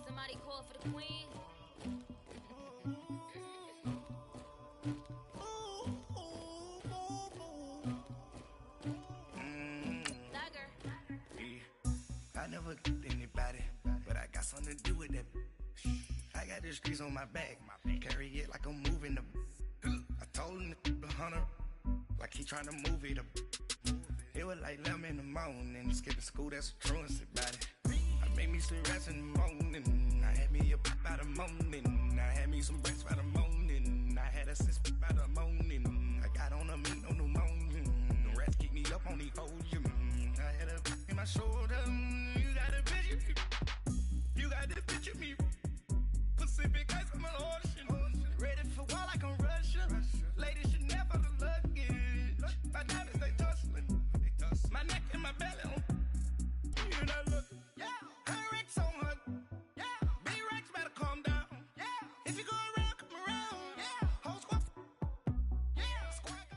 Somebody call for the queen. I never anybody, but I got something to do with that. I got the streets on my back, carry it like I'm moving the. I told him the hunter, like he trying to move it up. It was like 11 in the morning, skipping school, that's a truancy about it. I made me some rats in the morning, I had me a pop out of morning, I had me some breasts by the morning, I had a sis by the morning, I got on a meat on the morning, the rats keep me up on the ocean, I had a in my shoulder, you got a picture, you got this picture me, Pacific ice on my ocean, ready for war like I'm Russian, ladies should never the luggage, my diamonds they tussling, my neck and my belly on, you know look, yeah, her Rex on her, yeah, big Rex better calm down, yeah, if you go around, come around, yeah, whole squad, yeah, squad go.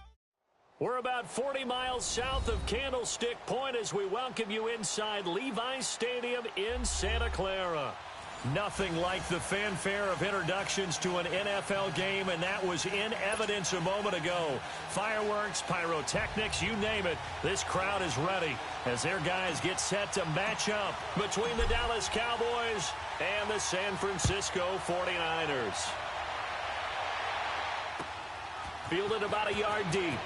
We're about 40 miles south of Candlestick Point as we welcome you inside Levi's Stadium in Santa Clara. Nothing like the fanfare of introductions to an NFL game, and that was in evidence a moment ago. Fireworks, pyrotechnics, you name it. This crowd is ready as their guys get set to match up between the Dallas Cowboys and the San Francisco 49ers. Fielded about a yard deep.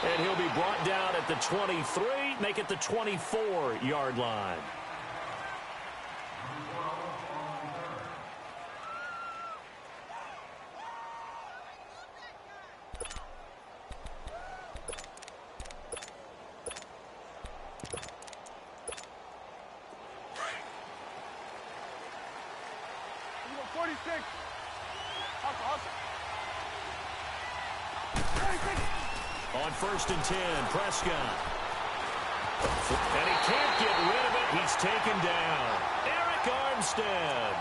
And he'll be brought down at the 23, make it the 24-yard line. On 1st and 10, Prescott. And he can't get rid of it. He's taken down. Eric Armstead.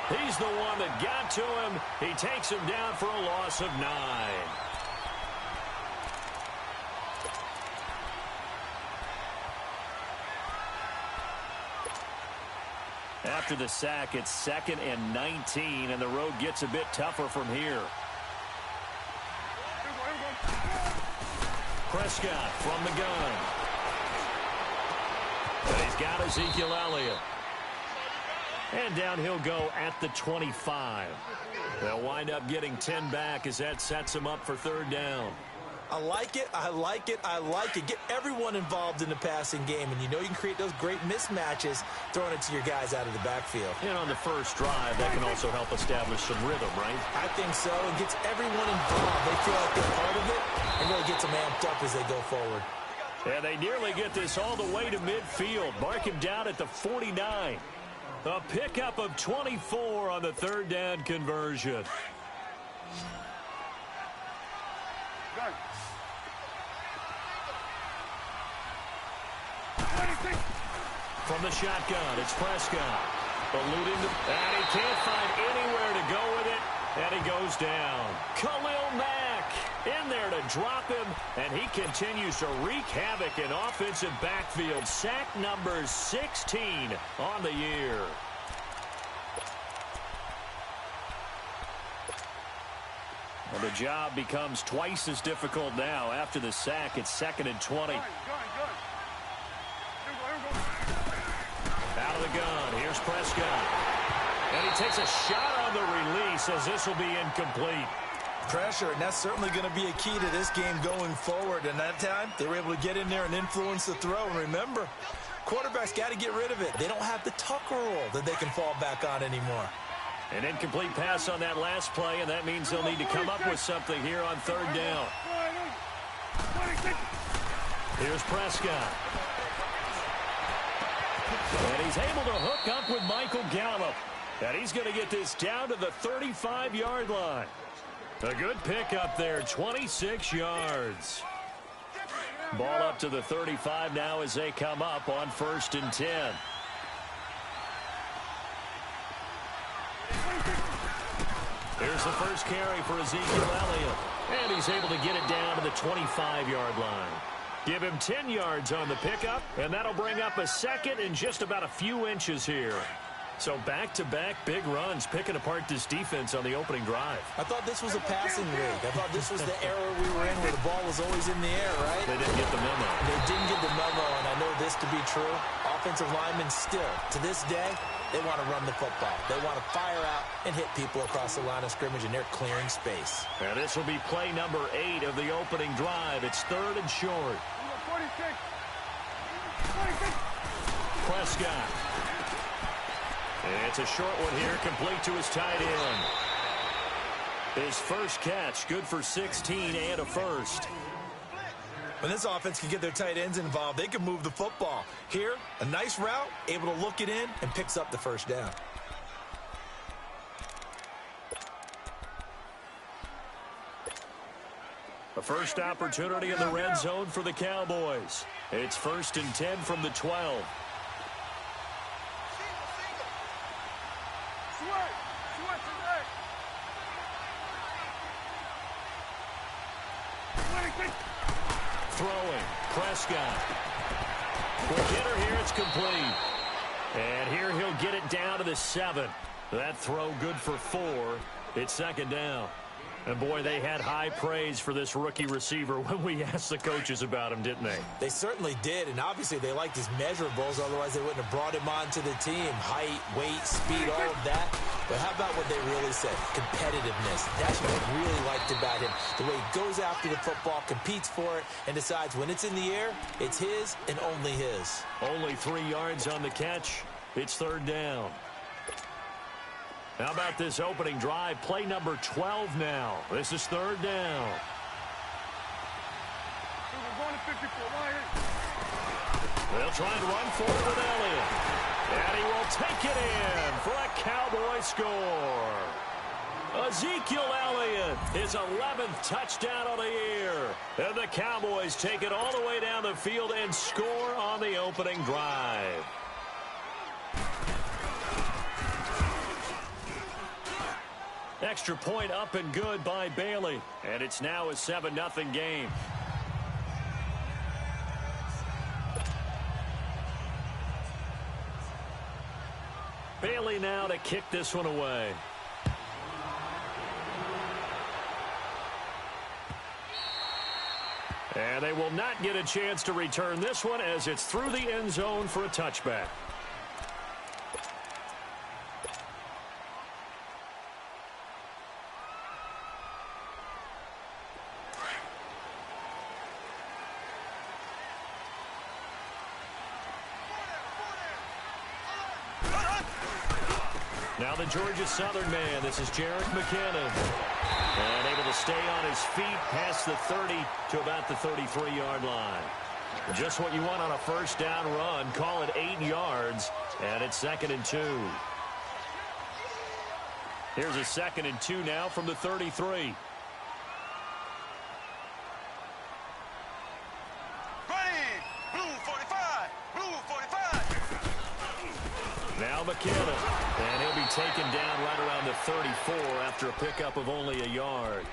He's the one that got to him. He takes him down for a loss of 9. After the sack, it's 2nd and 19, and the road gets a bit tougher from here. Prescott from the gun. And he's got Ezekiel Elliott. And down he'll go at the 25. They'll wind up getting 10 back as that sets him up for 3rd down. I like it, I like it, I like it. Get everyone involved in the passing game, and you know you can create those great mismatches throwing it to your guys out of the backfield. And on the first drive, that can also help establish some rhythm, right? I think so. It gets everyone involved. They feel like they're part of it, and really gets them amped up as they go forward. And they nearly get this all the way to midfield. Mark him down at the 49. A pickup of 24 on the 3rd down conversion. From the shotgun, it's Prescott. Alluding to, and he can't find anywhere to go with it, and he goes down. Khalil Mack in there to drop him, and he continues to wreak havoc in offensive backfield. Sack number 16 on the year. And the job becomes twice as difficult now. After the sack, it's 2nd and 20. Out of the gun, here's Prescott. And he takes a shot on the release as this will be incomplete. Pressure, and that's certainly going to be a key to this game going forward. And that time, they were able to get in there and influence the throw. And remember, quarterbacks got to get rid of it. They don't have the Tucker rule that they can fall back on anymore. An incomplete pass on that last play, and that means they'll need to come up with something here on 3rd down. Here's Prescott. And he's able to hook up with Michael Gallup. And he's going to get this down to the 35-yard line. A good pickup there, 26 yards. Ball up to the 35 now as they come up on 1st and 10. Here's the first carry for Ezekiel Elliott. And he's able to get it down to the 25-yard line. Give him 10 yards on the pickup, and that'll bring up a second in just about a few inches here. So back-to-back big runs, picking apart this defense on the opening drive. I thought this was a passing league. I thought this was the era we were in where the ball was always in the air, right? They didn't get the memo. They didn't get the memo, and I know this to be true. Offensive linemen still, to this day, they want to run the football. They want to fire out and hit people across the line of scrimmage, and they're clearing space. And this will be play number 8 of the opening drive. It's 3rd and short. 46. Prescott. It's a short one here, complete to his tight end. His first catch, good for 16 and a first. When this offense can get their tight ends involved, they can move the football. Here, a nice route, able to look it in, and picks up the first down. A first opportunity in the red zone for the Cowboys. It's 1st and 10 from the 12. Throwing, Prescott. Quick hitter here, it's complete. And here he'll get it down to the 7. That throw good for 4. It's 2nd down. And, boy, they had high praise for this rookie receiver when we asked the coaches about him, didn't they? They certainly did, and obviously they liked his measurables. Otherwise, they wouldn't have brought him onto the team. Height, weight, speed, all of that. But how about what they really said? Competitiveness. That's what they really liked about him. The way he goes after the football, competes for it, and decides when it's in the air, it's his and only his. Only 3 yards on the catch. It's 3rd down. How about this opening drive? Play number 12 now. This is 3rd down. They'll try and run forward with Elliott. And he will take it in for a Cowboy score. Ezekiel Elliott, his 11th touchdown of the year. And the Cowboys take it all the way down the field and score on the opening drive. Extra point up and good by Bailey. And it's now a 7-0 game. Bailey now to kick this one away. And they will not get a chance to return this one as it's through the end zone for a touchback. Now the Georgia Southern man. This is Jerick McKinnon. And able to stay on his feet past the 30 to about the 33-yard line. Just what you want on a first down run. Call it 8 yards. And it's 2nd and 2. Here's a 2nd and 2 now from the 33. Now McKinnon. And he'll be taken down right around the 34 after a pickup of only a yard.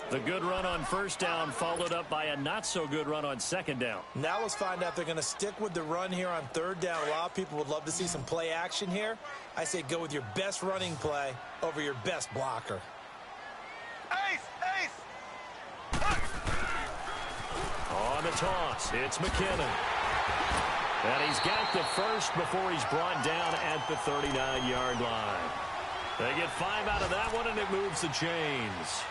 The good run on first down followed up by a not-so-good run on 2nd down. Now let's find out if they're going to stick with the run here on 3rd down. A lot of people would love to see some play action here. I say go with your best running play over your best blocker. Ace! On the toss, it's McKinnon. And he's got the first before he's brought down at the 39-yard line. They get 5 out of that one, and it moves the chains.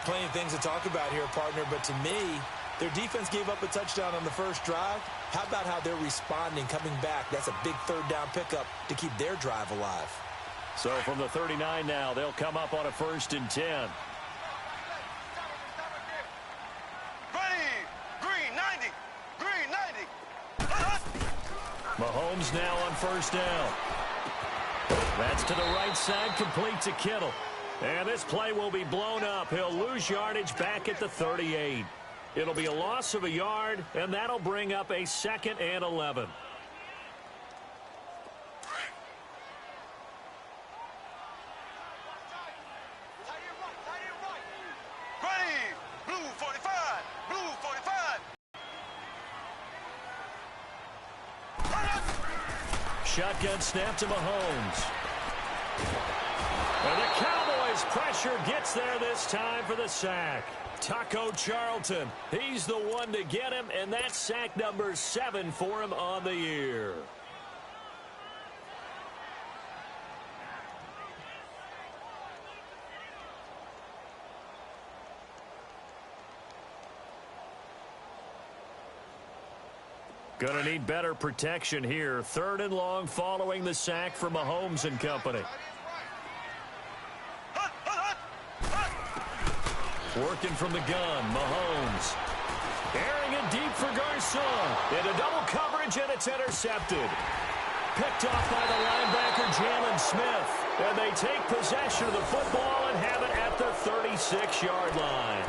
Plenty of things to talk about here, partner, but to me, their defense gave up a touchdown on the first drive. How about how they're responding, coming back? That's a big 3rd down pickup to keep their drive alive. So from the 39 now, they'll come up on a 1st and 10. Mahomes now on first down. That's to the right side, complete to Kittle. And this play will be blown up. He'll lose yardage back at the 38. It'll be a loss of a yard, and that'll bring up a 2nd and 11. Shotgun snap to Mahomes. And the Cowboys' pressure gets there this time for the sack. Taco Charlton, he's the one to get him, and that's sack number 7 for him on the year. Gonna need better protection here. 3rd and long following the sack from Mahomes and company. Working from the gun, Mahomes. Airing it deep for Garcon. Into double coverage, and it's intercepted. Picked off by the linebacker, Jalen Smith. And they take possession of the football and have it at the 36-yard line.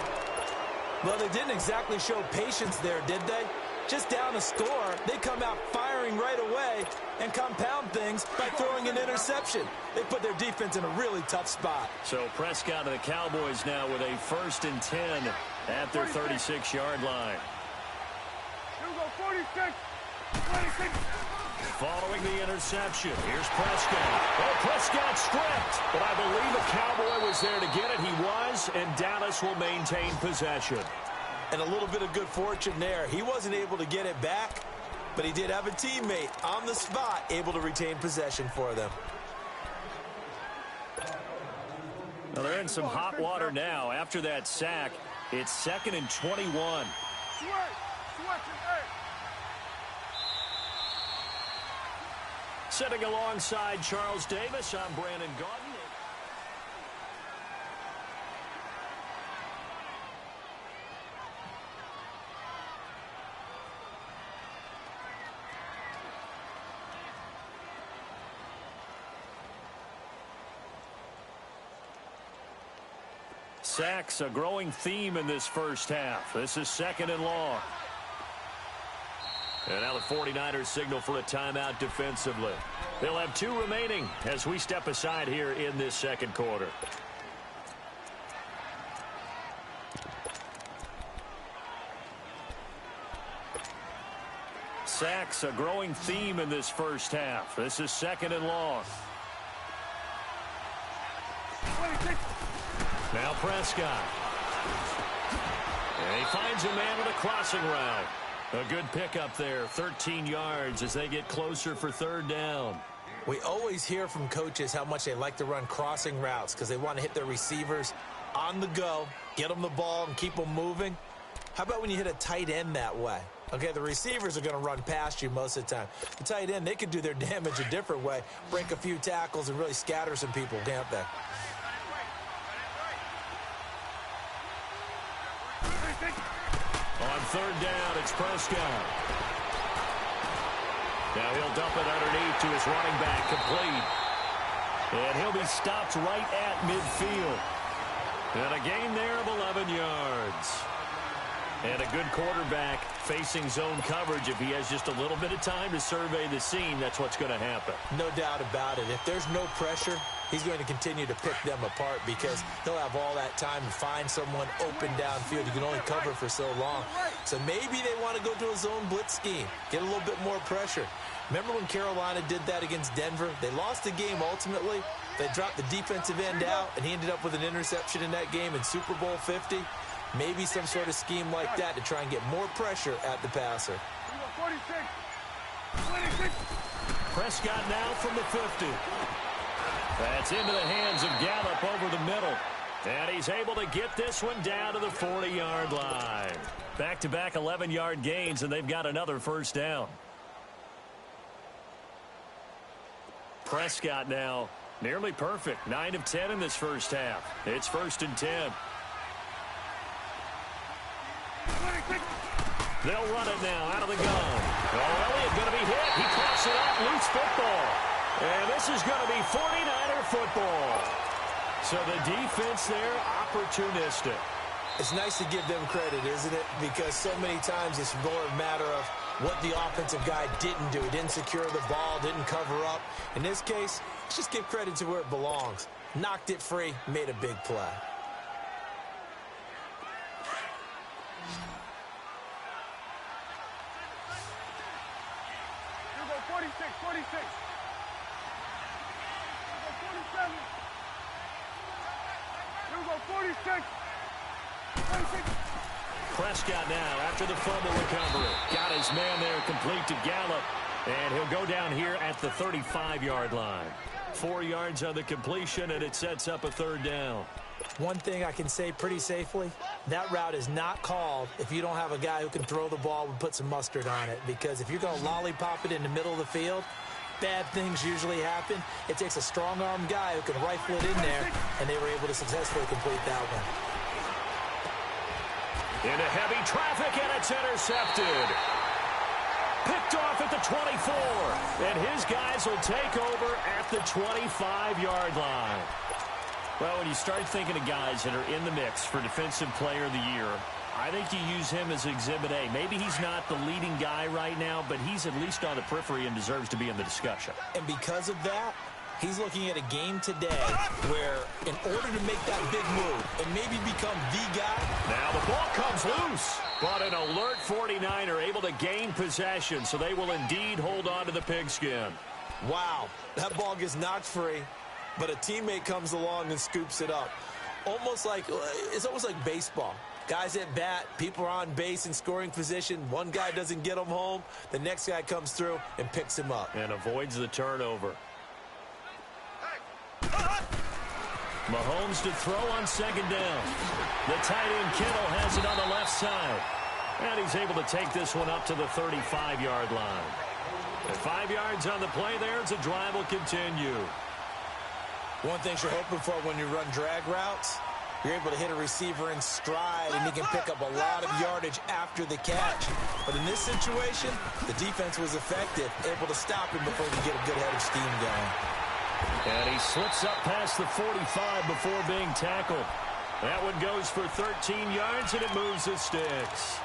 Well, they didn't exactly show patience there, did they? Just down a score, they come out firing right away and compound things by throwing an interception. They put their defense in a really tough spot. So Prescott and the Cowboys now with a 1st and 10 at their 36-yard line. Here we go, 46, 26. Following the interception, here's Prescott. Oh, Prescott stripped, but I believe a Cowboy was there to get it. He was, and Dallas will maintain possession. And a little bit of good fortune there. He wasn't able to get it back, but he did have a teammate on the spot able to retain possession for them. Well, they're in some hot water now. After that sack, it's 2nd and 21. Sitting alongside Charles Davis, I'm Brandon Gaudin. Sacks, a growing theme in this first half. This is 2nd and long. And now the 49ers signal for a timeout defensively. They'll have 2 remaining as we step aside here in this second quarter. Sacks, a growing theme in this first half. This is 2nd and long. Now Prescott. And he finds a man with a crossing route. A good pickup there, 13 yards as they get closer for 3rd down. We always hear from coaches how much they like to run crossing routes because they want to hit their receivers on the go, get them the ball, and keep them moving. How about when you hit a tight end that way? Okay, the receivers are going to run past you most of the time. The tight end, they could do their damage a different way, break a few tackles, and really scatter some people, can't they? On 3rd down, it's Prescott. Now he'll dump it underneath to his running back, complete. And he'll be stopped right at midfield. And a gain there of 11 yards. And a good quarterback facing zone coverage. If he has just a little bit of time to survey the scene, that's what's going to happen. No doubt about it. If there's no pressure, he's going to continue to pick them apart because he'll have all that time to find someone open downfield. You can only cover for so long. So maybe they want to go to a zone blitz scheme, get a little bit more pressure. Remember when Carolina did that against Denver? They lost the game ultimately. They dropped the defensive end out, and he ended up with an interception in that game in Super Bowl 50. Maybe some sort of scheme like that to try and get more pressure at the passer. 46, 26. Prescott now from the 50. That's into the hands of Gallup over the middle. And he's able to get this one down to the 40-yard line. Back-to-back 11-yard gains, and they've got another 1st down. Prescott now nearly perfect. 9 of 10 in this first half. It's 1st and 10. They'll run it now out of the gun. Oh, Elliott going to be hit. He coughs it up. Loose football. And this is going to be 49er football. So the defense there, opportunistic. It's nice to give them credit, isn't it? Because so many times it's more a matter of what the offensive guy didn't do. He didn't secure the ball, didn't cover up. In this case, let's just give credit to where it belongs. Knocked it free, made a big play. Here we go, 46, 46. 46. 26. Prescott now after the fumble recovery. Got his man there complete to Gallup. And he'll go down here at the 35-yard line. 4 yards on the completion, and it sets up a third down. One thing I can say pretty safely, that route is not called if you don't have a guy who can throw the ball and put some mustard on it. Because if you're going to lollipop it in the middle of the field, bad things usually happen. It takes a strong-armed guy who can rifle it in there, and they were able to successfully complete that one. Into heavy traffic, and it's intercepted. Picked off at the 24, and his guys will take over at the 25-yard line. Well, when you start thinking of guys that are in the mix for Defensive Player of the Year, I think you use him as Exhibit A. Maybe he's not the leading guy right now, but he's at least on the periphery and deserves to be in the discussion. And because of that, he's looking at a game today where in order to make that big move and maybe become the guy. Now the ball comes loose, but an alert 49er able to gain possession, so they will indeed hold on to the pigskin. Wow, that ball gets knocked free, but a teammate comes along and scoops it up. It's almost like baseball. Guys at bat, people are on base in scoring position. One guy doesn't get him home. The next guy comes through and picks him up. And avoids the turnover. Mahomes to throw on second down. The tight end Kittle has it on the left side. And he's able to take this one up to the 35-yard line. And 5 yards on the play there as the drive will continue. One thing you're hoping for when you run drag routes, you're able to hit a receiver in stride, and he can pick up a lot of yardage after the catch. But in this situation, the defense was effective, able to stop him before he could get a good head of steam going. And he slips up past the 45 before being tackled. That one goes for 13 yards, and it moves the sticks.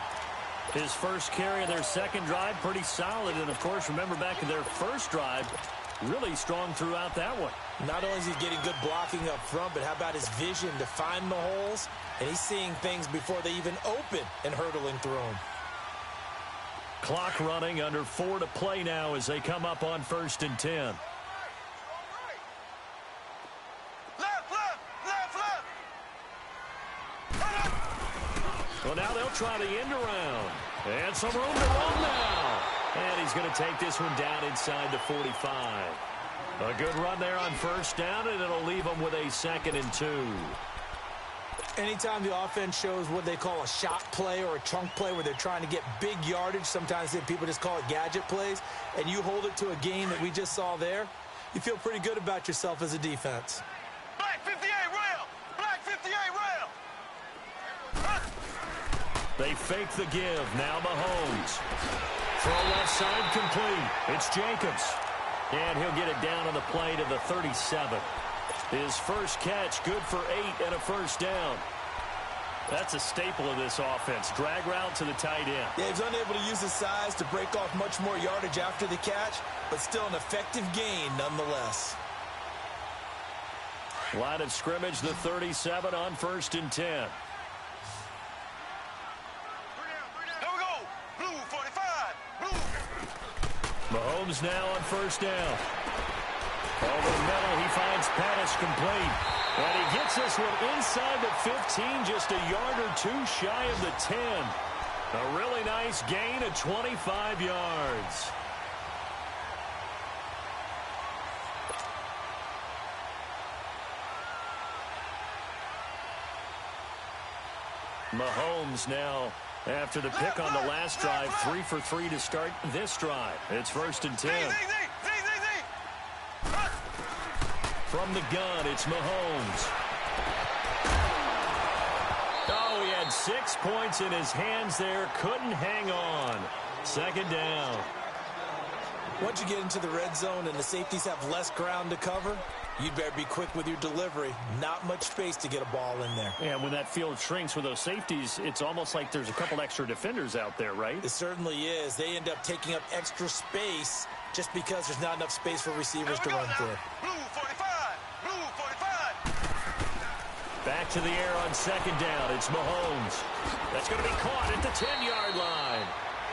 His first carry of their second drive, pretty solid. And, of course, remember back in their first drive, really strong throughout that one. Not only is he getting good blocking up front, but how about his vision to find the holes? And he's seeing things before they even open and hurdling through them. Clock running, under 4 to play now as they come up on 1st and 10. Well, now they'll try the end around. And some room to run now. And he's going to take this one down inside the 45. A good run there on first down, and it'll leave them with a 2nd and 2. Anytime the offense shows what they call a shot play or a chunk play where they're trying to get big yardage, sometimes people just call it gadget plays, and you hold it to a game that we just saw there, you feel pretty good about yourself as a defense. Black 58 rail! Black 58 rail! They fake the give. Now Mahomes. Throw left side complete. It's Jacobs. And he'll get it down on the play to the 37. His first catch, good for 8 and a first down. That's a staple of this offense. Drag route to the tight end. Yeah, he's unable to use his size to break off much more yardage after the catch, but still an effective gain nonetheless. Line of scrimmage, the 37 on 1st and 10. Mahomes now on first down. Over the middle, he finds Pettis complete. And he gets this one inside the 15, just a yard or two shy of the 10. A really nice gain of 25 yards. Mahomes now, after the pick on the last drive, 3 for 3 to start this drive. It's 1st and 10. From the gun, it's Mahomes. Oh, he had 6 points in his hands there. Couldn't hang on. 2nd down. Once you get into the red zone and the safeties have less ground to cover, you'd better be quick with your delivery. Not much space to get a ball in there. Yeah, when that field shrinks with those safeties, it's almost like there's a couple extra defenders out there, right? It certainly is. They end up taking up extra space just because there's not enough space for receivers to run through. Blue 45! Blue 45! Back to the air on 2nd down. It's Mahomes. That's going to be caught at the 10-yard line.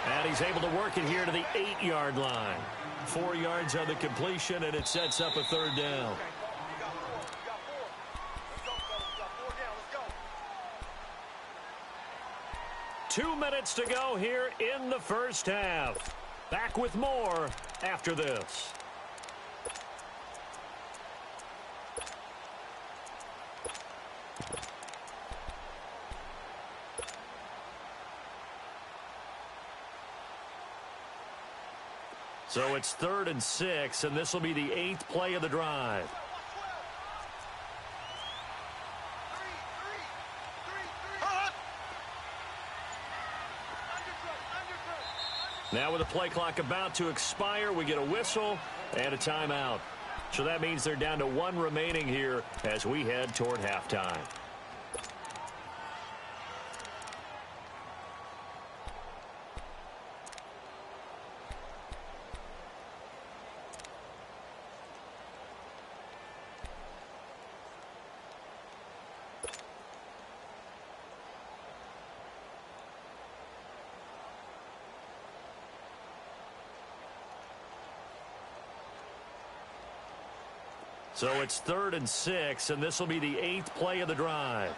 And he's able to work it here to the 8-yard line. 4 yards on the completion, and it sets up a 3rd down. 2 minutes to go here in the first half. Back with more after this. So it's 3rd and 6, and this will be the 8th play of the drive. Now with the play clock about to expire, we get a whistle and a timeout. So that means they're down to 1 remaining here as we head toward halftime. So it's 3rd and 6, and this will be the 8th play of the drive.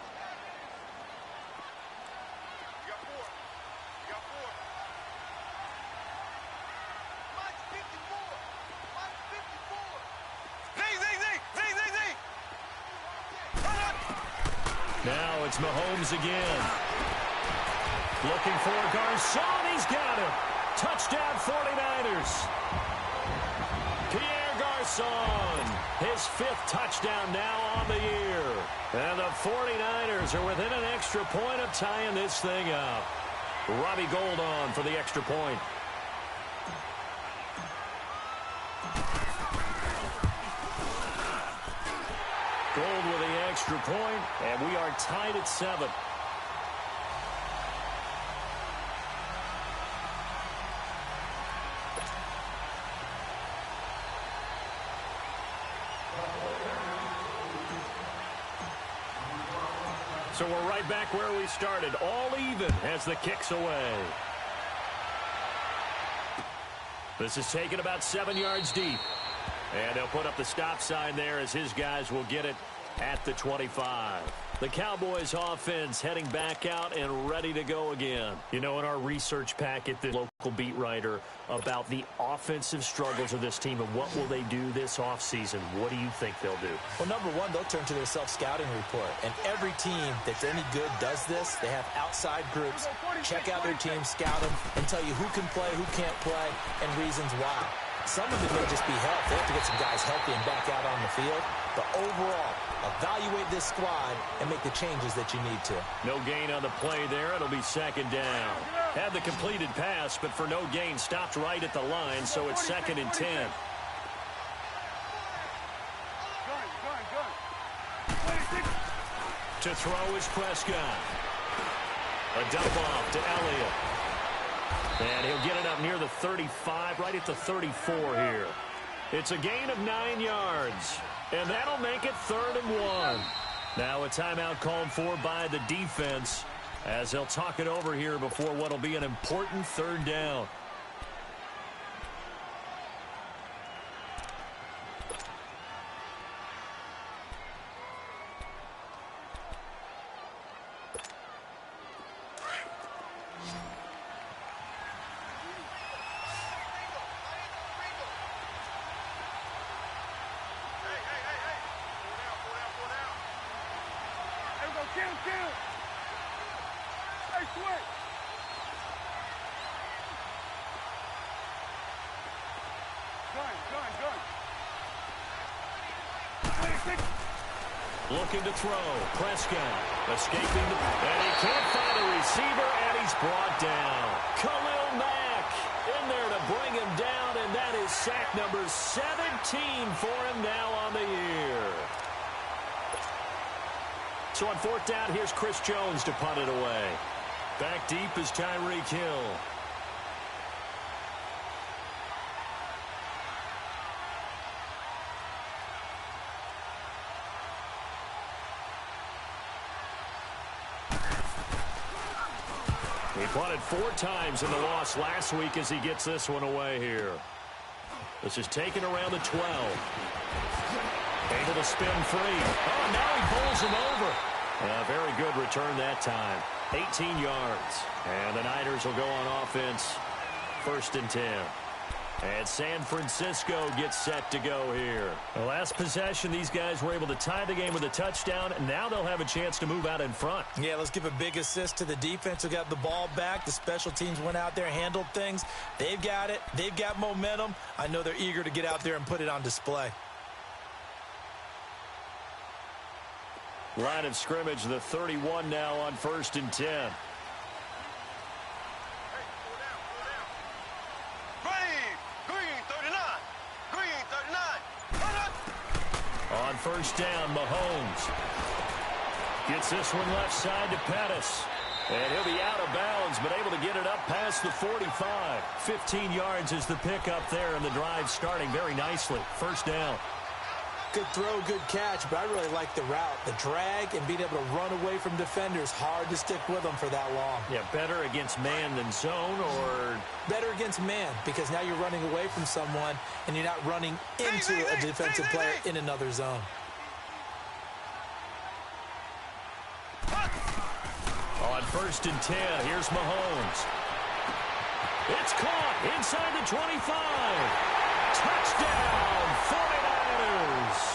Now it's Mahomes again. Looking for Garcon. He's got him. Touchdown 49ers. His 5th touchdown now on the year. And the 49ers are within an extra point of tying this thing up. Robbie Gould on for the extra point. Gould with the extra point, and we are tied at 7. So we're right back where we started, all even as the kick's away. This is taken about 7 yards deep. And they'll put up the stop sign there as his guys will get it at the 25. The Cowboys offense heading back out and ready to go again. You know, in our research packet, the local beat writer about the offensive struggles of this team and what will they do this offseason. What do you think they'll do? Well, number one, they'll turn to their self-scouting report. And every team that's any good does this. They have outside groups, check out their team, scout them, and tell you who can play, who can't play, and reasons why. Some of it may just be health. They have to get some guys healthy and back out on the field. But overall, evaluate this squad and make the changes that you need to. No gain on the play there. It'll be 2nd down. Had the completed pass, but for no gain, stopped right at the line, so it's 2nd and 10. To throw is Prescott. A dump off to Elliott. And he'll get it up near the 35, right at the 34 here. It's a gain of 9 yards. And that'll make it 3rd and 1. Now a timeout called for by the defense as they'll talk it over here before what'll be an important 3rd down. Looking to throw. Prescott escaping the... And he can't find a receiver, and he's brought down. Khalil Mack in there to bring him down, and that is sack number 17 for him now on the year. So on 4th down, here's Chris Jones to punt it away. Back deep is Tyreek Hill. He punted 4 times in the loss last week as he gets this one away here. This is taken around the 12. Able to spin free. Oh, now he bowls him over. A very good return that time. 18 yards. And the Niners will go on offense. 1st and 10. And San Francisco gets set to go here. The last possession, these guys were able to tie the game with a touchdown, and now they'll have a chance to move out in front. Yeah, let's give a big assist to the defense who got the ball back. The special teams went out there, handled things. They've got it. They've got momentum. I know they're eager to get out there and put it on display. Line of scrimmage, the 31 now on 1st and 10. On 1st down, Mahomes gets this one left side to Pettis. And he'll be out of bounds, but able to get it up past the 45. 15 yards is the pickup there, and the drive starting very nicely. 1st down. Good throw, good catch, but I really like the route. The drag and being able to run away from defenders, hard to stick with them for that long. Yeah, better against man than zone, or? Better against man, because now you're running away from someone and you're not running into a defensive player in another zone. On 1st and 10, here's Mahomes. It's caught inside the 25. Touchdown, 49ers.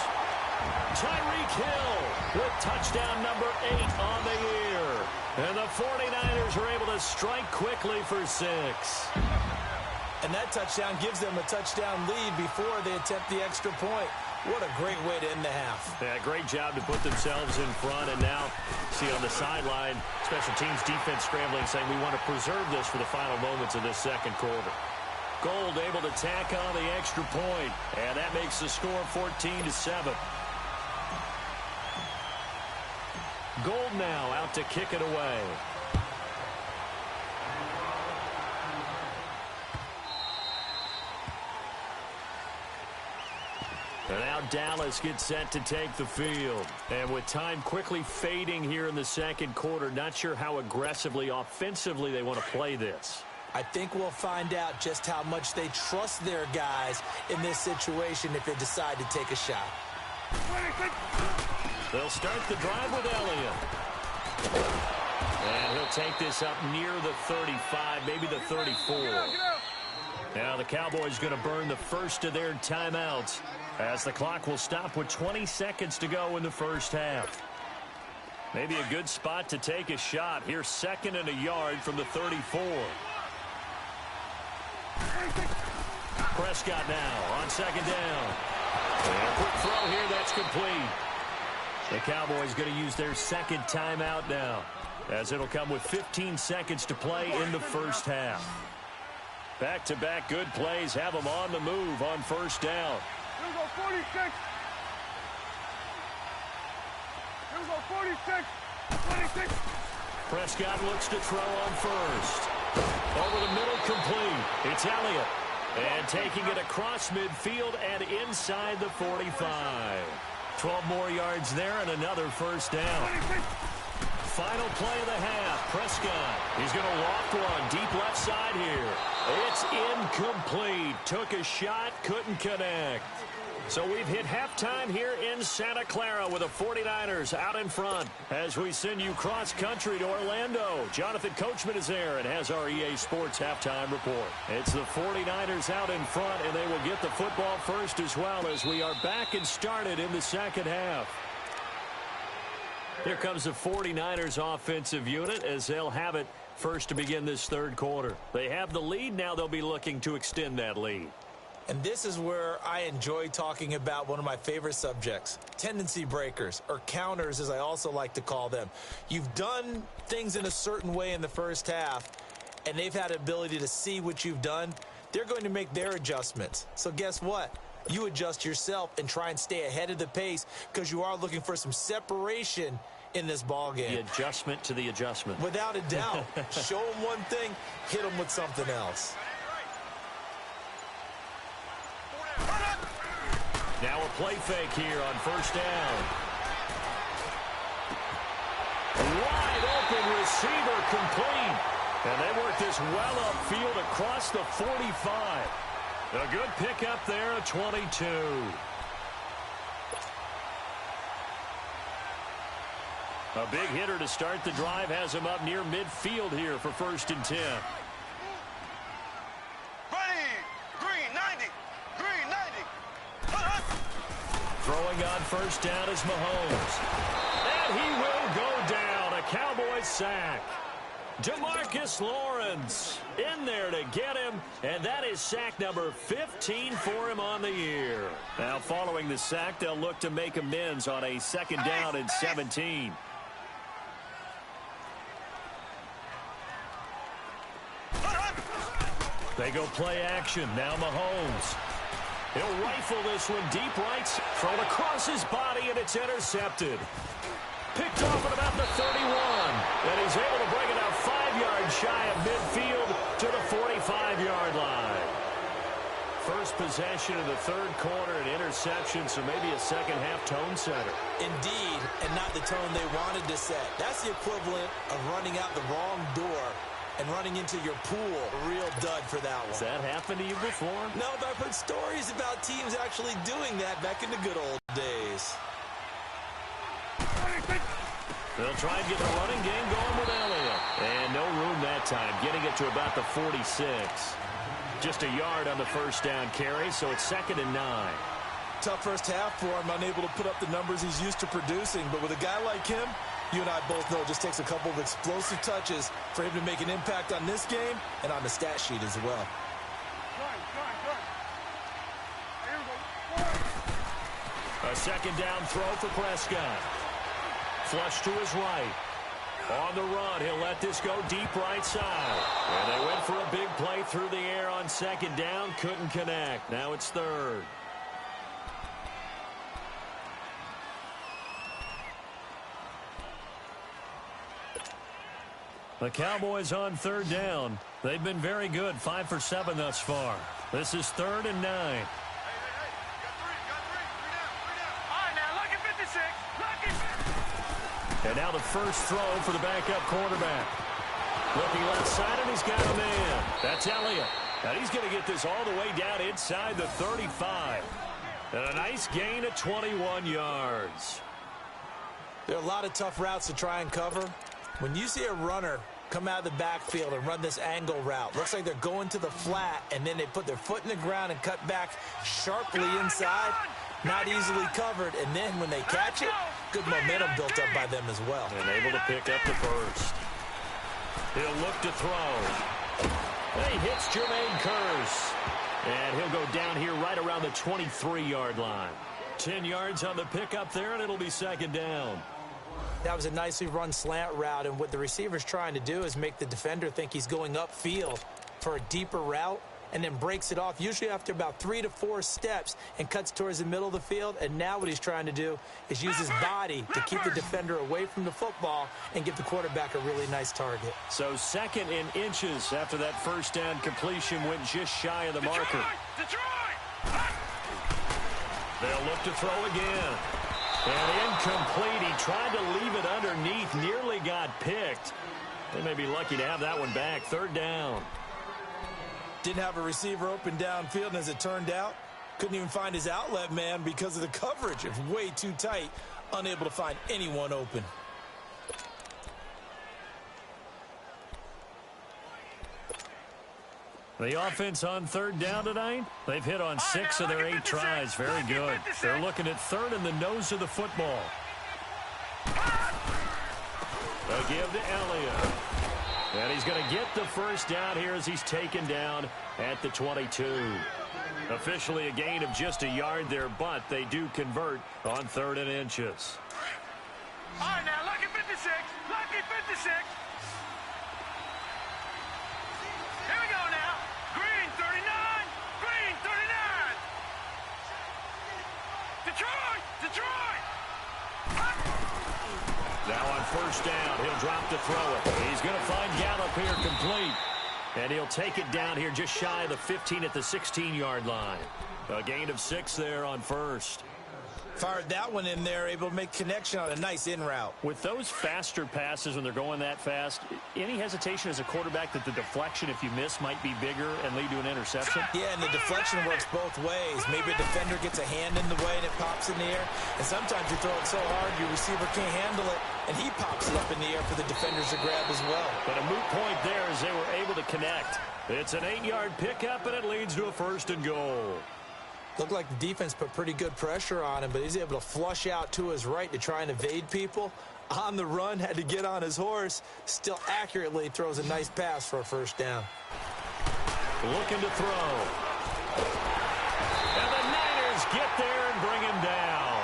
Tyreek Hill with touchdown number 8 on the year. And the 49ers are able to strike quickly for 6. And that touchdown gives them a touchdown lead before they attempt the extra point. What a great way to end the half. Yeah, great job to put themselves in front. And now, see on the sideline, special teams defense scrambling, saying we want to preserve this for the final moments of this 2nd quarter. Gold able to tack on the extra point, and that makes the score 14-7. Gold now out to kick it away. And now Dallas gets set to take the field. And with time quickly fading here in the 2nd quarter, not sure how aggressively, offensively they want to play this. I think we'll find out just how much they trust their guys in this situation if they decide to take a shot. They'll start the drive with Elliott. And he'll take this up near the 35, maybe the 34. Now the Cowboys going to burn the first of their timeouts as the clock will stop with 20 seconds to go in the 1st half. Maybe a good spot to take a shot. Here's 2nd and a yard from the 34. Prescott now on 2nd down. And a quick throw here, that's complete. The Cowboys going to use their 2nd timeout now, as it'll come with 15 seconds to play in the 1st half. Back-to-back good plays have them on the move on 1st down. Here we go, 46. Here we go, 46. 26. Prescott looks to throw on 1st. Over the middle, complete. It's Elliott. And taking it across midfield and inside the 45. 12 more yards there and another 1st down. Final play of the half. Prescott. He's going to loft one deep left side here. It's incomplete. Took a shot, couldn't connect. So we've hit halftime here in Santa Clara with the 49ers out in front as we send you cross-country to Orlando. Jonathan Coachman is there and has our EA Sports halftime report. It's the 49ers out in front, and they will get the football first as well as we are back and started in the 2nd half. Here comes the 49ers offensive unit as they'll have it first to begin this 3rd quarter. They have the lead. Now they'll be looking to extend that lead. And this is where I enjoy talking about one of my favorite subjects, tendency breakers, or counters as I also like to call them. You've done things in a certain way in the 1st half, and they've had the ability to see what you've done. They're going to make their adjustments. So guess what? You adjust yourself and try and stay ahead of the pace because you are looking for some separation in this ball game. The adjustment to the adjustment. Without a doubt. Show them one thing, hit them with something else. Now a play fake here on 1st down. Wide open receiver complete. And they work this well upfield across the 45. A good pickup there at 22. A big hitter to start the drive has him up near midfield here for 1st and 10. Ready. Green 90. Green 90. Throwing on 1st down is Mahomes. And he will go down. A Cowboys sack. DeMarcus Lawrence in there to get him, and that is sack number 15 for him on the year. Now, following the sack, they'll look to make amends on a 2nd down and 17. They go play action. Now Mahomes. He'll rifle this one deep right. Thrown across his body, and it's intercepted. Picked off at about the 31. And he's able to bring it out 5 yards shy of midfield to the 45-yard line. First possession of the 3rd quarter, an interception, so maybe a second-half tone setter. Indeed, and not the tone they wanted to set. That's the equivalent of running out the wrong door and running into your pool. A real dud for that one. Has that happened to you before? No, but I've heard stories about teams actually doing that back in the good old days. They'll try and get the running game going with Elliott. And no room that time, getting it to about the 46. Just a yard on the 1st down carry, so it's 2nd and 9. Tough first half for him, unable to put up the numbers he's used to producing. But with a guy like him, you and I both know it just takes a couple of explosive touches for him to make an impact on this game and on the stat sheet as well. A 2nd down throw for Prescott. Flush to his right. On the run, he'll let this go deep right side. And they went for a big play through the air on 2nd down. Couldn't connect. Now it's 3rd. The Cowboys on 3rd down. They've been very good, 5 for 7 thus far. This is 3rd and 9. And now the first throw for the backup quarterback. Looking left side, and he's got a man. That's Elliott. And he's going to get this all the way down inside the 35. And a nice gain of 21 yards. There are a lot of tough routes to try and cover. When you see a runner come out of the backfield and run this angle route, looks like they're going to the flat, and then they put their foot in the ground and cut back sharply inside. Not easily covered, and then when they catch it, good momentum built up by them as well. And able to pick up the first. He'll look to throw. And he hits Jermaine Kearse. And he'll go down here right around the 23-yard line. 10 yards on the pickup there, and it'll be 2nd down. That was a nicely run slant route, and what the receiver's trying to do is make the defender think he's going upfield for a deeper route, and then breaks it off, usually after about 3 to 4 steps, and cuts towards the middle of the field. And now what he's trying to do is use his body to keep the defender away from the football and give the quarterback a really nice target. So 2nd in inches after that 1st down completion, went just shy of the marker. They'll look to throw again. And incomplete. He tried to leave it underneath, nearly got picked. They may be lucky to have that one back. 3rd down. Didn't have a receiver open downfield, and as it turned out, couldn't even find his outlet man because of the coverage. It was way too tight, unable to find anyone open. The offense on 3rd down tonight, they've hit on 6 of their 8 tries. Very good. They're looking at 3rd in the nose of the football. A give to Elliott. And he's going to get the first down here as he's taken down at the 22. Officially a gain of just a yard there, but they do convert on 3rd and inches. All right, now, lucky 56. Lucky 56. Here we go now. Green 39. Green 39. Detroit. Detroit. Now on 1st down, he'll drop to throw it. He's going to find Gallup here complete. And he'll take it down here just shy of the 15 at the 16-yard line. A gain of 6 there on 1st. Fired that one in there, able to make connection on a nice in route. With those faster passes when they're going that fast, any hesitation as a quarterback that the deflection, if you miss, might be bigger and lead to an interception? Yeah, and the deflection works both ways. Maybe a defender gets a hand in the way and it pops in the air. And sometimes you throw it so hard your receiver can't handle it, and he pops it up in the air for the defenders to grab as well. But a moot point there as they were able to connect. It's an 8-yard pickup, and it leads to a 1st and goal. Looked like the defense put pretty good pressure on him, but he's able to flush out to his right to try and evade people. On the run, had to get on his horse. Still accurately throws a nice pass for a 1st down. Looking to throw. And the Niners get there and bring him down.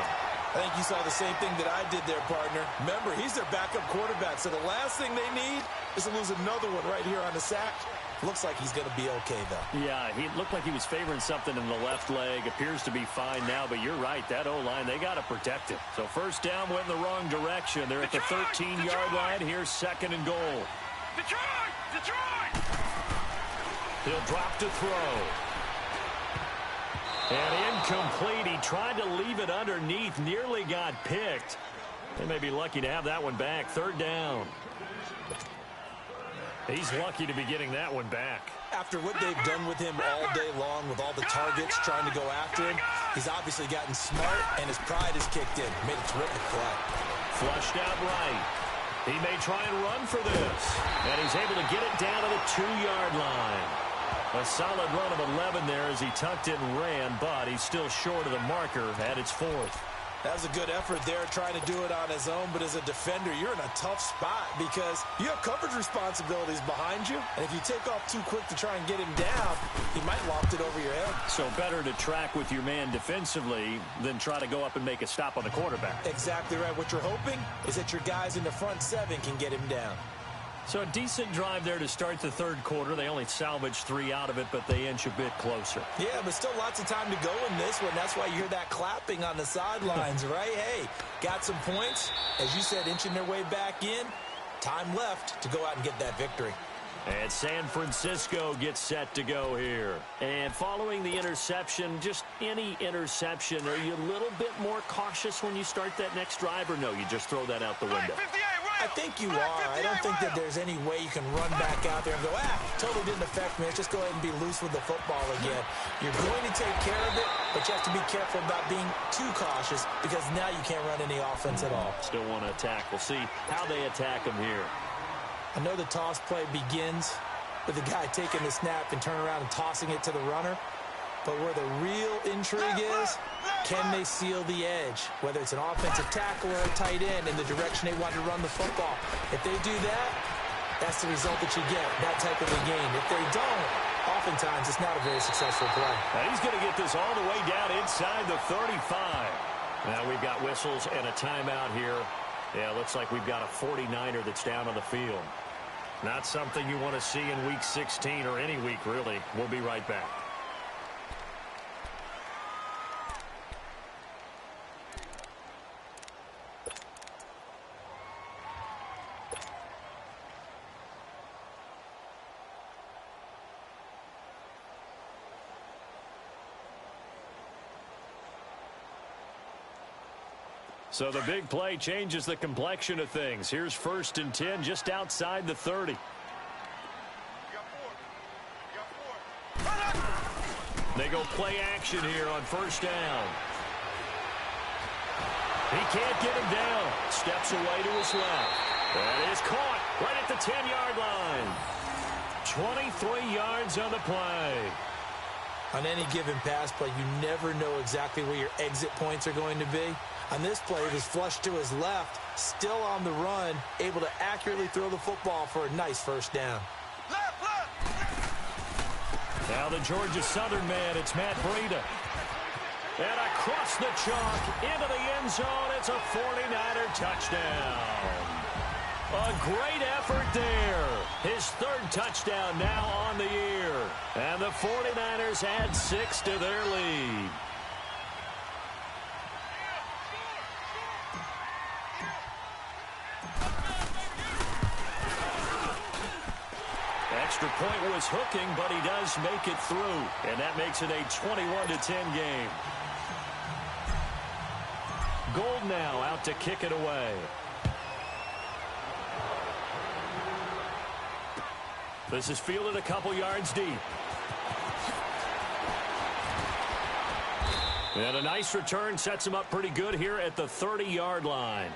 I think you saw the same thing that I did there, partner. Remember, he's their backup quarterback, so the last thing they need is to lose another one right here on the sack. Looks like he's going to be okay, though. Yeah, he looked like he was favoring something in the left leg. Appears to be fine now, but you're right. That O-line, they got to protect it. So 1st down went in the wrong direction. They're at the 13-yard line. Here's 2nd and goal. Detroit! He'll drop to throw. And incomplete. He tried to leave it underneath. Nearly got picked. They may be lucky to have that one back. 3rd down. He's lucky to be getting that one back. After what they've done with him all day long, with all the targets trying to go after him, he's obviously gotten smart, and his pride has kicked in. Made a terrific play. Flushed out right. He may try and run for this. And he's able to get it down to the 2-yard line. A solid run of 11 there as he tucked it and ran, but he's still short of the marker at its 4th. That was a good effort there, trying to do it on his own. But as a defender, you're in a tough spot because you have coverage responsibilities behind you. And if you take off too quick to try and get him down, he might loft it over your head. So better to track with your man defensively than try to go up and make a stop on the quarterback. Exactly right. What you're hoping is that your guys in the front 7 can get him down. So a decent drive there to start the 3rd quarter. They only salvaged 3 out of it, but they inch a bit closer. Yeah, but still lots of time to go in this one. That's why you hear that clapping on the sidelines, right? Hey, got some points. As you said, inching their way back in. Time left to go out and get that victory. And San Francisco gets set to go here. And following the interception, just any interception, are you a little bit more cautious when you start that next drive, or no, you just throw that out the window? I think you are. I don't think that there's any way you can run back out there and go, totally didn't affect me. Let's just go ahead and be loose with the football again. You're going to take care of it, but you have to be careful about being too cautious because now you can't run any offense at all. Still want to attack. We'll see how they attack them here. I know the toss play begins with the guy taking the snap and turning around and tossing it to the runner. But where the real intrigue is, can they seal the edge? Whether it's an offensive tackle or a tight end in the direction they want to run the football. If they do that, that's the result that you get, that type of a game. If they don't, oftentimes it's not a very successful play. Now he's going to get this all the way down inside the 35. Now we've got whistles and a timeout here. Yeah, looks like we've got a 49er that's down on the field. Not something you want to see in Week 16 or any week, really. We'll be right back. So the big play changes the complexion of things. Here's 1st and 10 just outside the 30. They go play action here on 1st down. He can't get him down. Steps away to his left. That is caught right at the 10-yard line. 23 yards on the play. On any given pass play, you never know exactly where your exit points are going to be. On this play, it was flushed to his left, still on the run, able to accurately throw the football for a nice 1st down. Now the Georgia Southern man, it's Matt Breida. And across the chalk, into the end zone, it's a 49er touchdown. A great effort there. His 3rd touchdown now on the year. And the 49ers add 6 to their lead. Extra point was hooking, but he does make it through. And that makes it a 21-10 game. Gold now out to kick it away. This is fielded a couple yards deep. And a nice return sets him up pretty good here at the 30-yard line.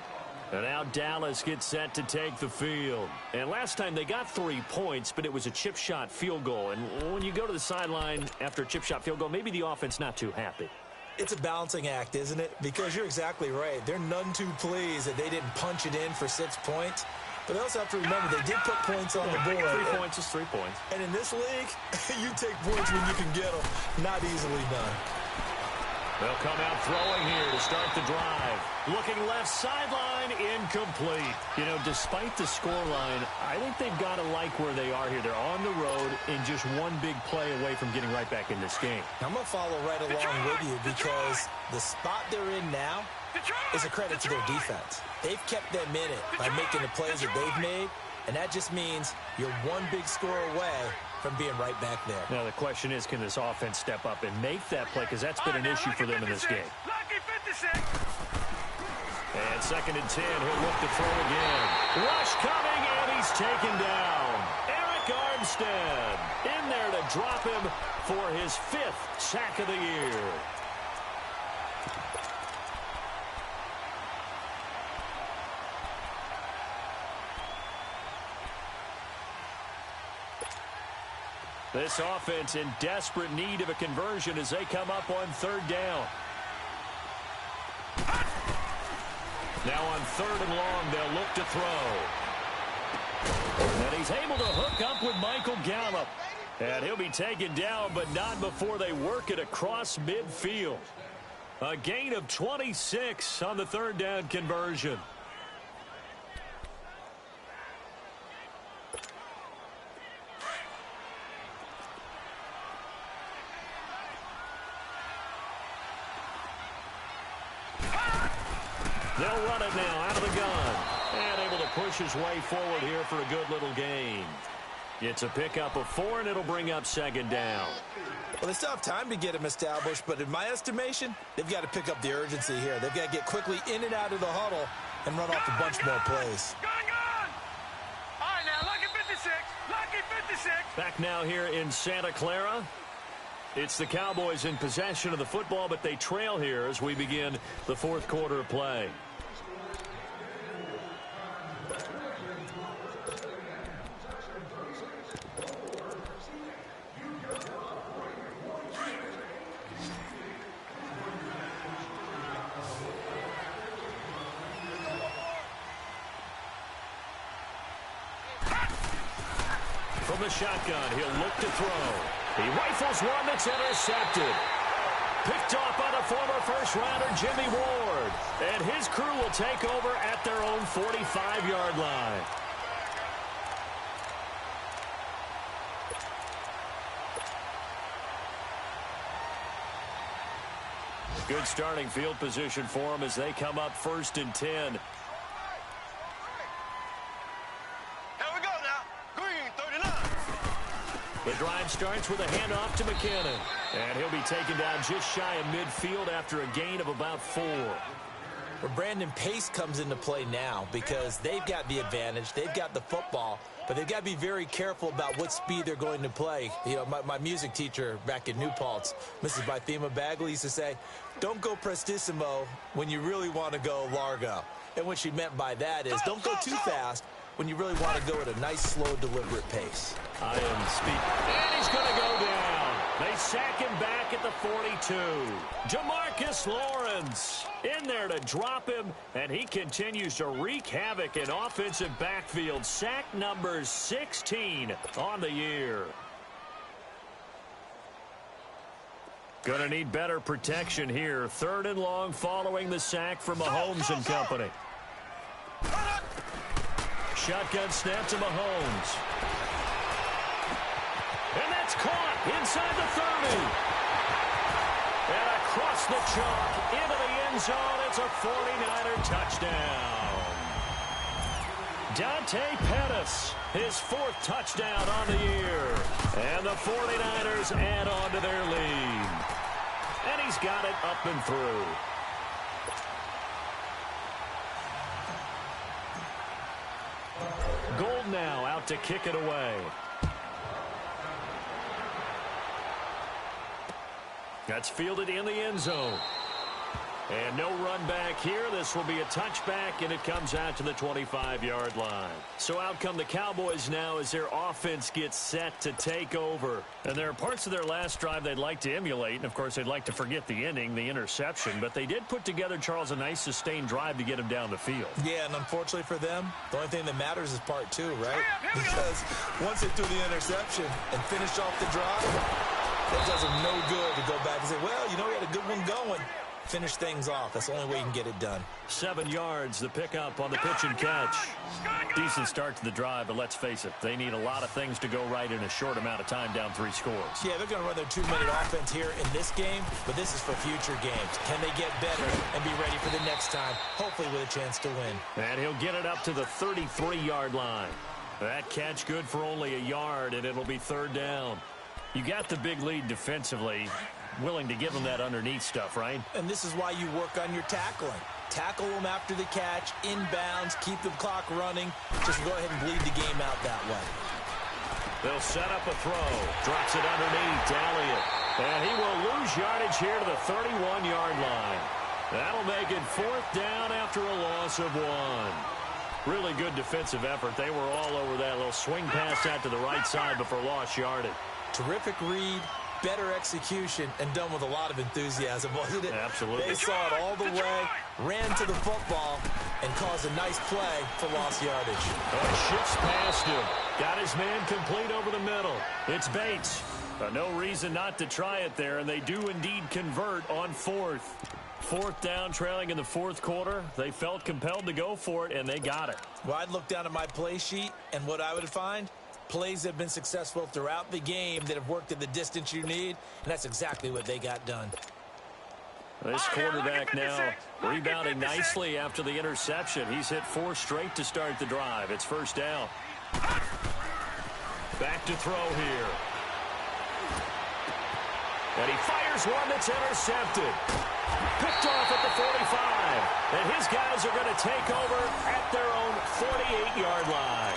And now Dallas gets set to take the field. And last time they got 3 points, but it was a chip shot field goal. And when you go to the sideline after a chip shot field goal, maybe the offense not too happy. It's a balancing act, isn't it? Because you're exactly right. They're none too pleased that they didn't punch it in for 6 points. But they also have to remember they did put points on the board. 3 points is 3 points. And in this league, you take points when you can get them. Not easily done. They'll come out throwing here to start the drive. Looking left sideline, incomplete. You know, despite the scoreline, I think they've got to like where they are here. They're on the road and just one big play away from getting right back in this game. I'm going to follow right along with you because the spot they're in now is a credit to their defense. They've kept them in it by making the plays that they've made, and that just means you're one big score away from being right back there. Now, the question is, can this offense step up and make that play? Because that's been an issue for them in this game. And 2nd and 10, he'll look to throw again. Rush coming, and he's taken down. Eric Armstead in there to drop him for his 5th sack of the year. This offense in desperate need of a conversion as they come up on 3rd down. Now on 3rd and long, they'll look to throw. And he's able to hook up with Michael Gallup. And he'll be taken down, but not before they work it across midfield. A gain of 26 on the 3rd down conversion. They'll run it now out of the gun. And able to push his way forward here for a good little gain. It's a pickup of 4, and it'll bring up 2nd down. Well, they still have time to get him established, but in my estimation, they've got to pick up the urgency here. They've got to get quickly in and out of the huddle and run off a bunch more plays. Gone! All right, now, lucky 56. Lucky 56. Back now here in Santa Clara. It's the Cowboys in possession of the football, but they trail here as we begin the 4th quarter of play. From the shotgun, he'll look to throw. He rifles one that's intercepted. Picked off by the former first-rounder Jimmy Ward. And his crew will take over at their own 45-yard line. Good starting field position for them as they come up 1st and 10. The drive starts with a handoff to McKinnon. And he'll be taken down just shy of midfield after a gain of about 4. Well, Brandon, pace comes into play now because they've got the advantage. They've got the football, but they've got to be very careful about what speed they're going to play. You know, my music teacher back in New Paltz, Mrs. Bythema Bagley, used to say, don't go prestissimo when you really want to go largo. And what she meant by that is don't go too fast when you really want to go at a nice, slow, deliberate pace. I am speaking. And he's going to go down. They sack him back at the 42. Jamarcus Lawrence in there to drop him, and he continues to wreak havoc in offensive backfield. Sack number 16 on the year. Going to need better protection here. 3rd and long following the sack from Mahomes and company. Shotgun snap to Mahomes. And that's caught inside the 30. And across the chalk into the end zone. It's a 49er touchdown. Dante Pettis, his 4th touchdown on the year. And the 49ers add on to their lead. And he's got it up and through. Gold now out to kick it away. That's fielded in the end zone. And no run back here. This will be a touchback, and it comes out to the 25-yard line. So out come the Cowboys now as their offense gets set to take over. And there are parts of their last drive they'd like to emulate. And, of course, they'd like to forget the ending, the interception. But they did put together, Charles, a nice sustained drive to get him down the field. Yeah, and unfortunately for them, the only thing that matters is part two, right? Because once they threw the interception and finished off the drive, that does them no good to go back and say, well, you know, we had a good one going. Finish things off. That's the only way you can get it done. 7 yards, the pickup on the pitch and catch. Decent start to the drive, but let's face it, they need a lot of things to go right in a short amount of time down 3 scores. Yeah, they're going to run their 2-minute offense here in this game, but this is for future games. Can they get better and be ready for the next time, hopefully with a chance to win? And he'll get it up to the 33-yard line. That catch good for only a yard, and it'll be 3rd down. You got the big lead defensively. Willing to give them that underneath stuff, right? And this is why you work on your tackling. Tackle them after the catch, inbounds, keep the clock running. Just go ahead and bleed the game out that way. They'll set up a throw. Drops it underneath to Elliott. And he will lose yardage here to the 31-yard line. That'll make it 4th down after a loss of 1. Really good defensive effort. They were all over that little swing pass out to the right side before lost yardage. Terrific read, better execution, and done with a lot of enthusiasm, wasn't it? Absolutely. They saw it all the way, ran to the football, and caused a nice play for lost yardage. Shifts past him. Got his man complete over the middle. It's Bates. No reason not to try it there, and they do indeed convert on 4th. 4th down, trailing in the 4th quarter. They felt compelled to go for it, and they got it. Well, I'd look down at my play sheet, and what I would find, plays have been successful throughout the game that have worked at the distance you need, and that's exactly what they got done. This quarterback now rebounding nicely after the interception. He's hit 4 straight to start the drive. It's 1st down. Back to throw here. And he fires one that's intercepted. Picked off at the 45. And his guys are going to take over at their own 48-yard line.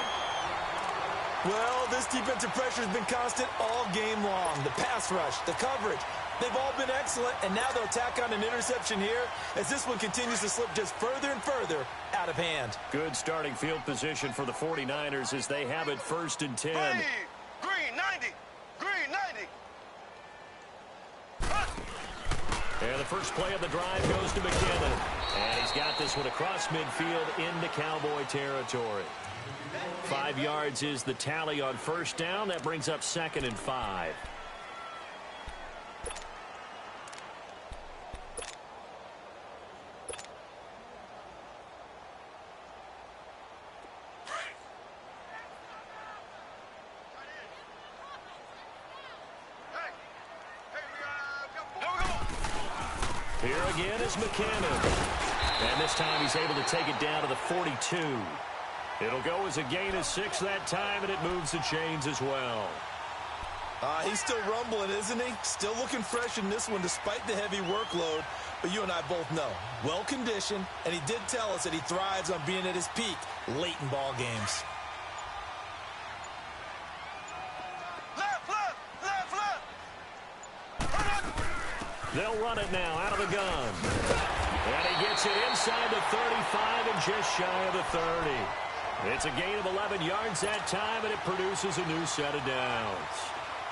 Well, this defensive pressure has been constant all game long. The pass rush, the coverage, they've all been excellent, and now they'll tack on an interception here as this one continues to slip just further and further out of hand. Good starting field position for the 49ers as they have it 1st and 10. Hey, green 90, green 90. And the first play of the drive goes to McKinnon. And he's got this one across midfield into Cowboy territory. 5 yards is the tally on 1st down. That brings up 2nd and 5. Here again is McKinnon. And this time he's able to take it down to the 42. It'll go as a gain of 6 that time, and it moves the chains as well. He's still rumbling, isn't he? Still looking fresh in this one despite the heavy workload. But you and I both know, well-conditioned, and he did tell us that he thrives on being at his peak late in ball games. They'll run it now out of the gun. And he gets it inside the 35 and just shy of the 30. It's a gain of 11 yards that time, and it produces a new set of downs.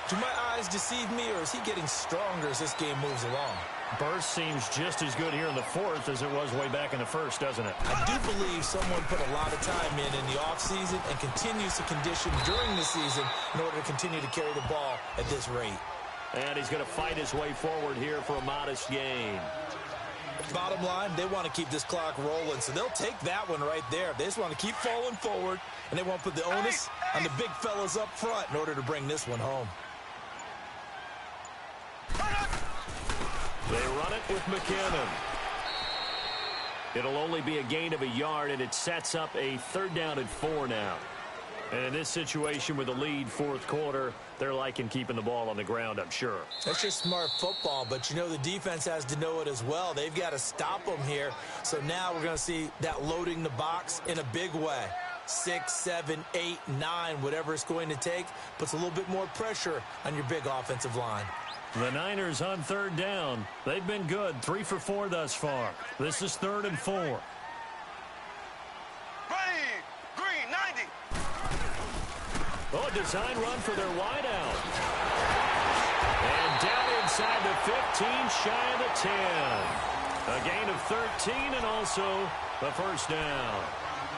Do my eyes deceive me, or is he getting stronger as this game moves along? Burst seems just as good here in the 4th as it was way back in the 1st, doesn't it? I do believe someone put a lot of time in the offseason and continues to condition during the season in order to continue to carry the ball at this rate. And he's going to fight his way forward here for a modest gain. Bottom line, they want to keep this clock rolling, so they'll take that one right there. They just want to keep falling forward, and they won't put the onus on the big fellas up front in order to bring this one home. They run it with McKinnon. It'll only be a gain of a yard, and it sets up a 3rd down and 4 now. And in this situation with the lead 4th quarter, they're liking keeping the ball on the ground, I'm sure. That's just smart football, but you know the defense has to know it as well. They've got to stop them here. So now we're going to see that loading the box in a big way. 6, 7, 8, 9, whatever it's going to take, puts a little bit more pressure on your big offensive line. The Niners on third down. They've been good, 3 for 4 thus far. This is 3rd and 4. Green, 90. Oh, design run for their wideout. And down inside the 15, shy of the 10. A gain of 13 and also the first down.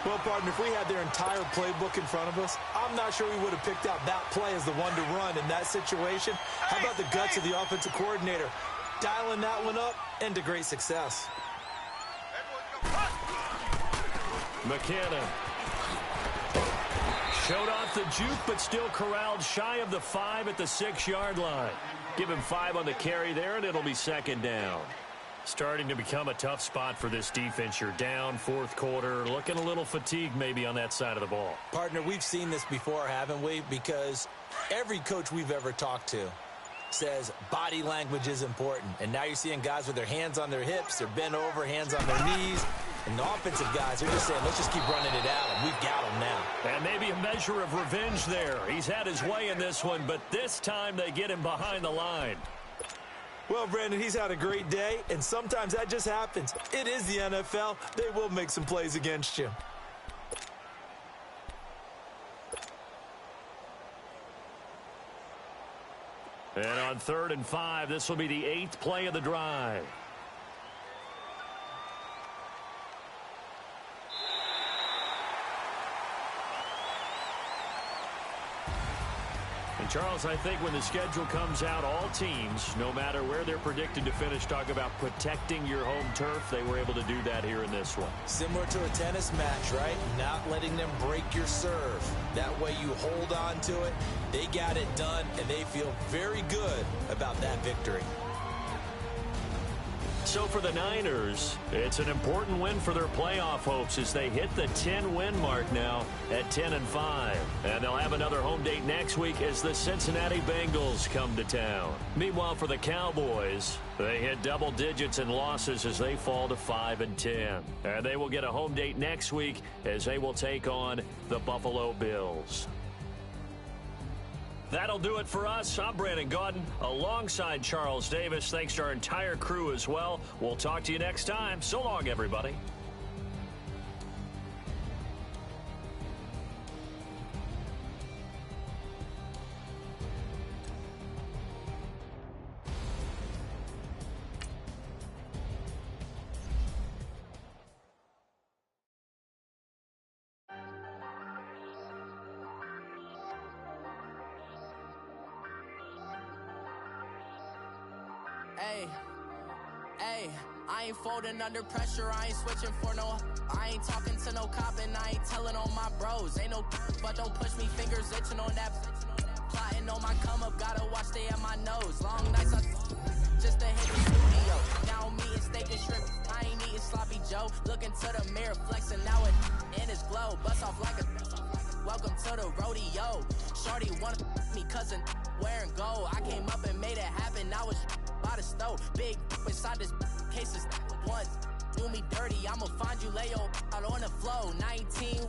Well, partner, if we had their entire playbook in front of us, I'm not sure we would have picked out that play as the one to run in that situation. How about the guts of the offensive coordinator? Dialing that one up and to great success. McKinnon. Showed off the juke, but still corralled shy of the 5 at the 6-yard line. Give him 5 on the carry there, and it'll be 2nd down. Starting to become a tough spot for this defense. You're down 4th quarter, looking a little fatigued maybe on that side of the ball. Partner, we've seen this before, haven't we? Because every coach we've ever talked to says body language is important. And now you're seeing guys with their hands on their hips, they're bent over, hands on their knees. And the offensive guys are just saying, let's just keep running it out, and we've got them now. And maybe a measure of revenge there. He's had his way in this one, but this time they get him behind the line. Well, Brandon, he's had a great day, and sometimes that just happens. It is the NFL. They will make some plays against you. And on 3rd and 5, this will be the 8th play of the drive. And Charles, I think when the schedule comes out, all teams, no matter where they're predicted to finish, talk about protecting your home turf. They were able to do that here in this one. Similar to a tennis match, right? Not letting them break your serve. That way you hold on to it. They got it done, and they feel very good about that victory. So for the Niners, it's an important win for their playoff hopes as they hit the 10-win mark now at 10-5. And they'll have another home date next week as the Cincinnati Bengals come to town. Meanwhile, for the Cowboys, they hit double digits in losses as they fall to 5-10. And they will get a home date next week as they will take on the Buffalo Bills. That'll do it for us. I'm Brandon Gaudin alongside Charles Davis. Thanks to our entire crew as well. We'll talk to you next time. So long, everybody. Hey, I ain't folding under pressure, I ain't switching for no. I ain't talking to no cop and I ain't telling on my bros. Ain't no but don't push me, fingers itching on that. Plotting on my come up, gotta watch stay at my nose. Long nights I just to hit the studio. Now I'm eating steak and shrimp, I ain't eating sloppy Joe. Looking to the mirror, flexing now it in his glow. Bust off like a welcome to the rodeo. Shorty wanna me cousin wearing gold. I came up and made it happen, I was by the stove. Big inside this cases once. Do me dirty, I'ma find you, lay your out on the floor. 19,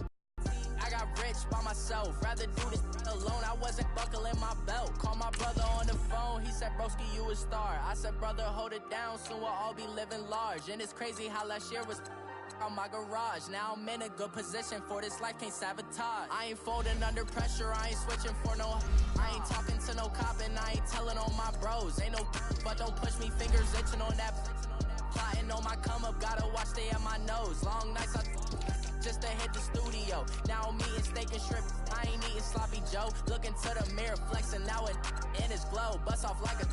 I got rich by myself. Rather do this alone, I wasn't buckling my belt. Call my brother on the phone, he said, broski, you a star. I said, brother, hold it down, soon we'll all be living large. And it's crazy how last year was on my garage. Now I'm in a good position for this life, can't sabotage. I ain't folding under pressure, I ain't switching for no. I ain't talking to no cop and I ain't telling on my bros. Ain't no but don't push me, fingers itching on that. Plotting on my come up, gotta watch stay at my nose. Long nights I just to hit the studio. Now I'm eating steak and shrimp, I ain't eating sloppy Joe. Looking to the mirror, flexing now it in his glow. Bust off like a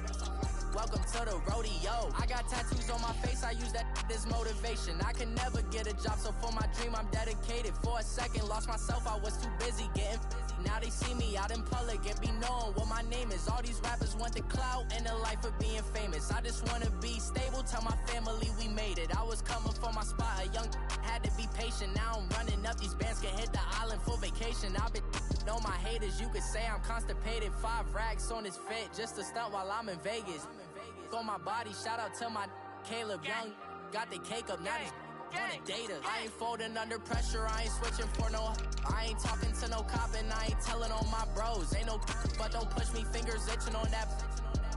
welcome to the rodeo. I got tattoos on my face, I use that as motivation. I can never get a job, so for my dream I'm dedicated. For a second, lost myself, I was too busy getting busy. Now they see me out in public and be knowing what my name is. All these rappers want the clout and the life of being famous. I just wanna be stable, tell my family we made it. I was coming for my spot, a young had to be patient. Now I'm running up, these bands can hit the island for vacation. I've been on my haters, you could say I'm constipated. 5 racks on his fit, just to stunt while I'm in Vegas. On my body, shout out to my Caleb Young. Got the cake up, now these Data. I ain't folding under pressure, I ain't switching for no. I ain't talking to no cop and I ain't telling on my bros. Ain't no but don't push me, fingers itching on that.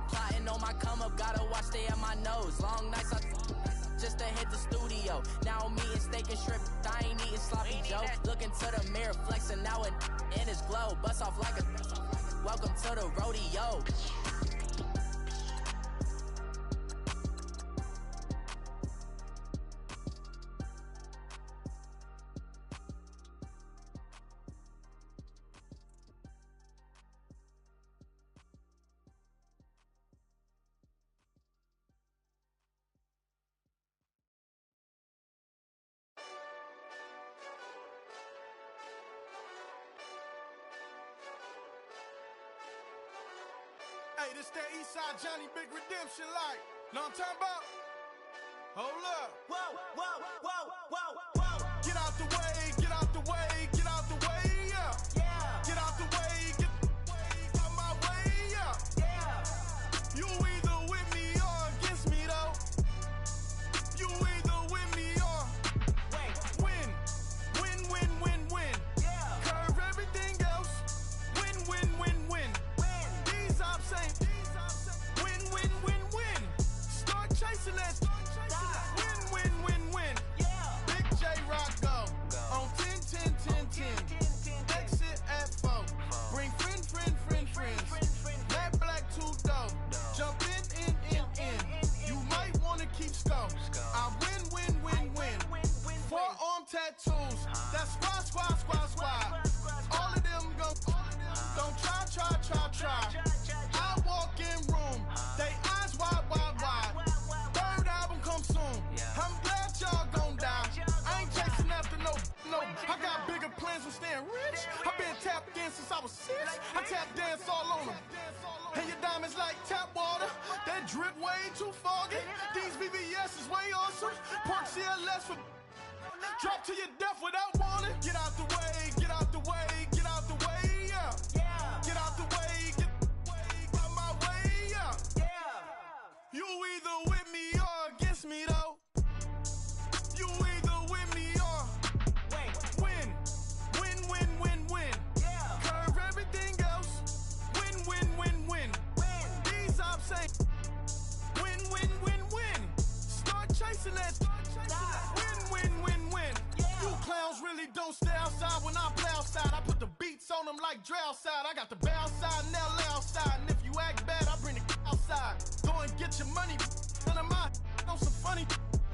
Plotting on my come up, gotta watch stay at my nose. Long nights I just to hit the studio. Now I'm eating steak and shrimp, I ain't eating sloppy Joe. Looking to the mirror, flexing now and in his glow. Bust off like a welcome to the rodeo. Hey, this that Eastside Johnny Big Redemption like. Know what I'm talking about? Hold up. Whoa, whoa, whoa, whoa, whoa. Get out the way, get out the way, get out the way, yeah. Yeah. Get out the way, get out my way, yeah. Yeah. You either with me or against me, though. You either with me or win. Win, win, win, win. Yeah. Curve everything else. Win, win, win, win. These ops ain't win, win, win, win. Start chasing that. Win, win, win, win. Yeah. Big J Rock go on 10, 10, 10, 10. Exit at 4. Bring friends. Black too dope. Jump in. You might wanna keep scope. I win. Forearm tattoos. That's squad. All of them go. Don't try. I walk in room. They eyes wide. Third album come soon. I'm glad y'all gon' die. I ain't chasing after no. I got bigger plans for staying rich. I been tap dancing since I was 6. I tap dance all on them. And your diamonds like tap water. That drip way too foggy. These VVS is way awesome. Park CLS for drop to your death without warning. Get out the way, yeah. Get out the way, get out my way, yeah. You either with me or against me, though. You either with me or win. Curve everything else. Win. These ops ain't win. Start chasing that. Win. You clowns really don't stay outside when I play outside. I put the beats on them like Dre outside. I got the bow side and LA outside. And if you act bad, I bring the outside. Go and get your money. None of my on some funny.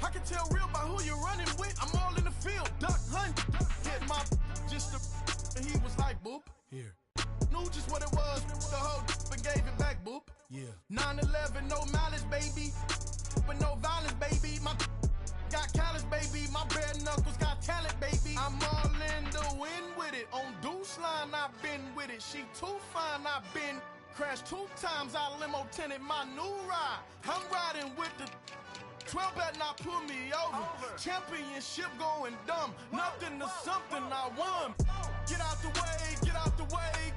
I can tell real by who you're running with. I'm all in the field. Duck hunt. Hit my just and he was like, boop. Here. Knew just what it was. The whole and gave it back, boop. Yeah. 9/11, no malice, baby. But no violence, baby. My got callous, baby. My bare knuckles got talent, baby. I'm all in the wind with it. On Deuce line, I've been with it. She too fine, I've been crashed 2 times. I limo tinted my new ride. I'm riding with the 12 better not pull me over. Championship going dumb. Nothing to something I won. Get out the way,